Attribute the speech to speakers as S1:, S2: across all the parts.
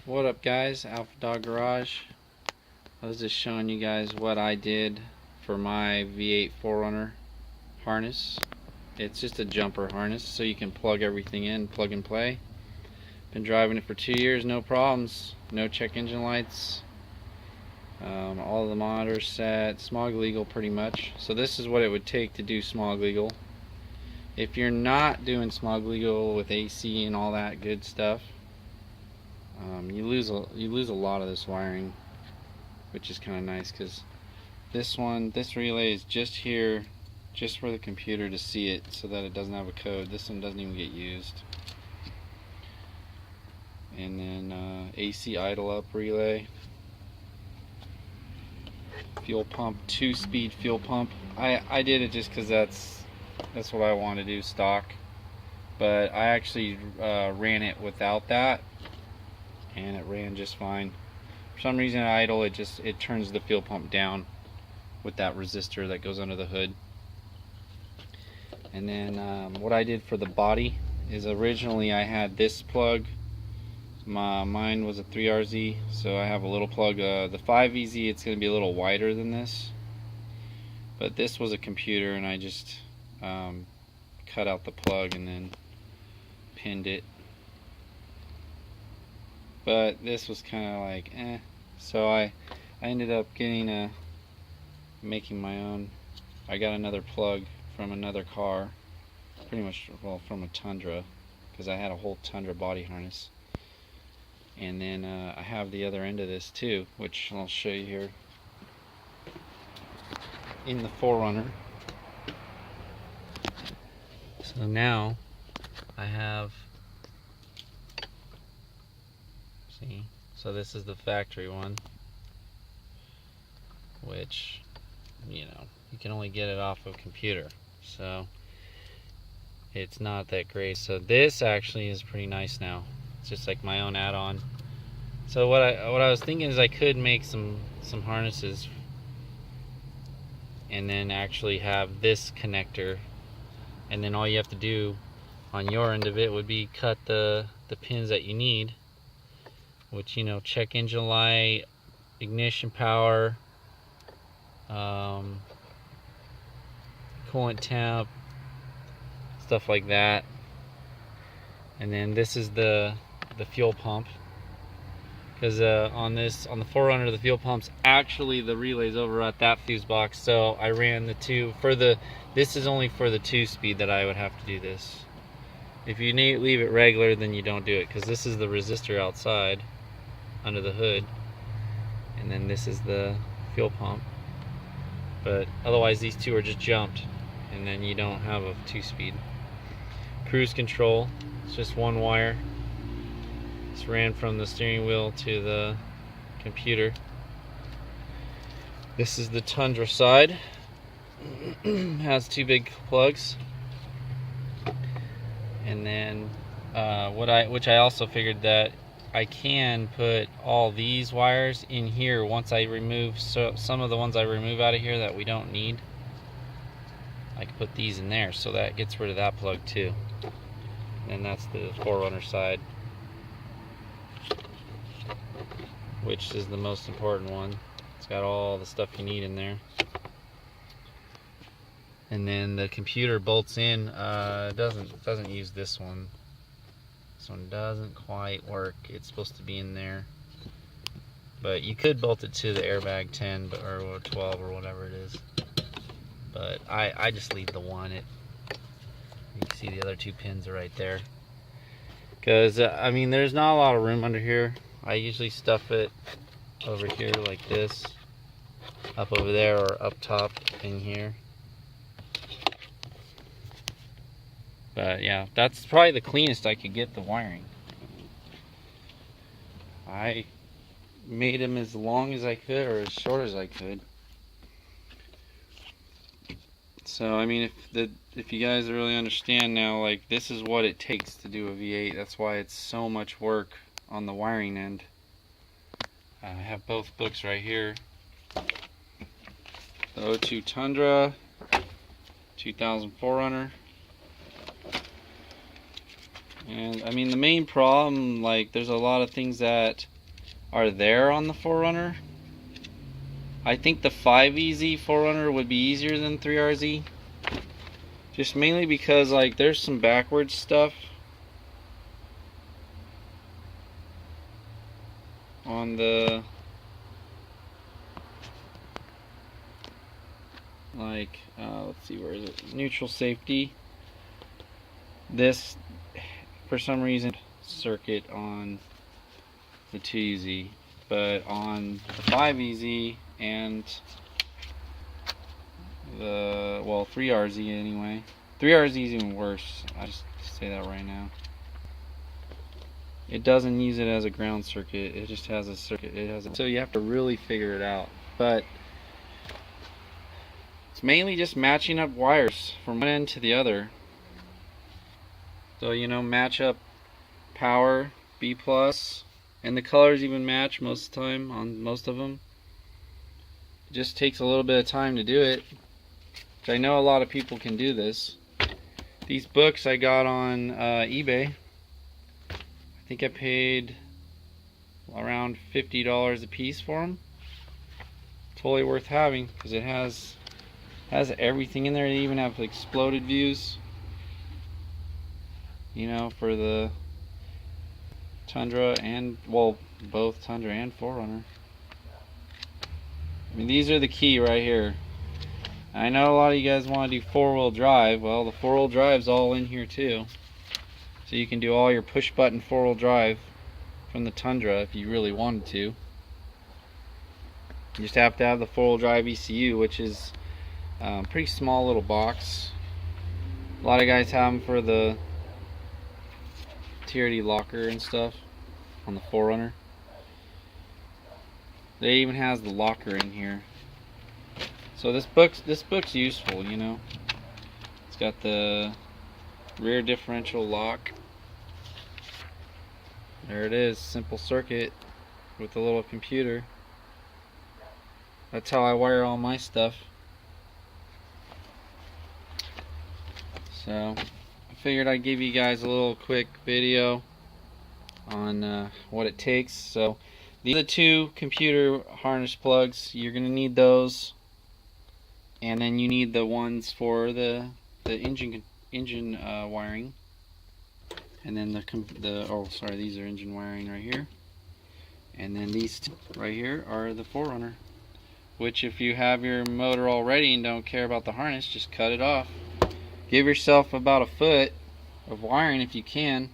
S1: What up, guys? Alpha Dog Garage. I was just showing you guys what I did for my V8 4Runner harness. It's just a jumper harness, so you can plug everything in, plug and play. Been driving it for 2 years, no problems, no check engine lights. All of the monitors set, smog legal pretty much. So this is what it would take to do smog legal. If you're not doing smog legal with AC and all that good stuff, you lose a lot of this wiring, which is kind of nice, because this relay is just here, just for the computer to see it, so that it doesn't have a code. This one doesn't even get used. And then AC idle up relay, fuel pump, 2-speed fuel pump. I did it just because that's what I want to do, stock. But I actually ran it without that, and it ran just fine. For some reason at idle, it turns the fuel pump down with that resistor that goes under the hood. And then what I did for the body is, originally I had this plug. Mine was a 3RZ, so I have a little plug. The 5EZ, it's going to be a little wider than this, but this was a computer, and I just cut out the plug and then pinned it. But this was kind of like so I ended up making my own. I got another plug from another car, pretty much, well, from a Tundra, because I had a whole Tundra body harness. And then I have the other end of this too, which I'll show you here in the 4Runner. So now I have, see, so this is the factory one, which, you can only get it off of a computer, so it's not that great. So this actually is pretty nice now. It's just like my own add-on. So what I was thinking is I could make some harnesses, and then actually have this connector, and then all you have to do on your end of it would be cut the pins that you need, which, check engine light, ignition power, coolant temp, stuff like that. And then this is the fuel pump, because on the 4Runner, the fuel pump's actually, the relay's over at that fuse box, so I ran the two for this is only for the 2-speed that I would have to do this. If you leave it regular, then you don't do it, because this is the resistor outside under the hood, and then this is the fuel pump. But otherwise these two are just jumped, and then you don't have a 2-speed. Cruise control, it's just one wire. It's ran from the steering wheel to the computer. This is the Tundra side. Has 2 big plugs. And then which I also figured that I can put all these wires in here once I remove some of the ones I remove out of here that we don't need. I can put these in there, so that gets rid of that plug too. And that's the 4Runner side, which is the most important one. It's got all the stuff you need in there. And then the computer bolts in. Doesn't use this one. This one doesn't quite work. It's supposed to be in there, but you could bolt it to the airbag 10 or 12 or whatever it is. But I just leave the one. You can see the other 2 pins are right there, because I mean, there's not a lot of room under here. I usually stuff it over here like this, up over there, or up top in here. But yeah, that's probably the cleanest I could get the wiring. I made them as long as I could, or as short as I could. So I mean, if you guys really understand now, like, this is what it takes to do a V8. That's why it's so much work on the wiring end. I have both books right here. The 02 Tundra, 2000 4Runner. And I mean, the main problem, like, there's a lot of things that are there on the 4Runner. I think the 5EZ 4Runner would be easier than 3RZ. Just mainly because like there's some backwards stuff on the like let's see, where is it? Neutral safety. This for some reason circuit on the 2EZ, but on the 5EZ and the 3RZ anyway. 3RZ is even worse. I just say that right now. It doesn't use it as a ground circuit. It just has a circuit. So you have to really figure it out. But it's mainly just matching up wires from one end to the other. So match up power B+, and the colors even match most of the time on most of them. It just takes a little bit of time to do it. Which I know a lot of people can do this. These books I got on eBay. I think I paid around $50 a piece for them. Totally worth having because it has everything in there. They even have exploded views, for the Tundra and both Tundra and 4Runner. I mean, these are the key right here. I know a lot of you guys want to do 4-wheel drive. Well, the 4-wheel drive's all in here too. So you can do all your push button 4-wheel drive from the Tundra if you really wanted to. You just have to have the 4-wheel drive ECU, which is a pretty small little box. A lot of guys have them for the TRD locker and stuff on the 4Runner. They even has the locker in here. So this book's useful, It's got the rear differential lock. There it is, simple circuit with a little computer. That's how I wire all my stuff. So I figured I'd give you guys a little quick video on what it takes. So these are the two computer harness plugs. You're gonna need those, and then you need the ones for the engine wiring, and then these are engine wiring right here, and then these two right here are the 4Runner. Which, if you have your motor all ready and don't care about the harness, just cut it off. Give yourself about a foot of wiring if you can,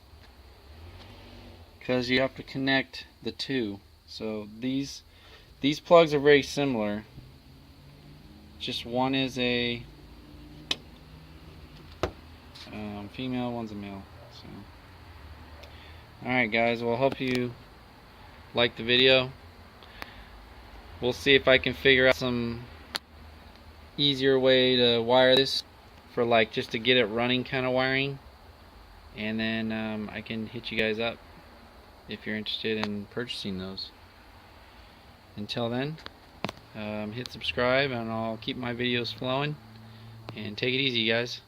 S1: because you have to connect the two. So these plugs are very similar. Just one is a female, one's a male. So, alright guys, well, I hope you liked the video. We'll see if I can figure out some easier way to wire this for just to get it running kind of wiring, and then I can hit you guys up if you're interested in purchasing those. Until then, hit subscribe and I'll keep my videos flowing, and take it easy guys.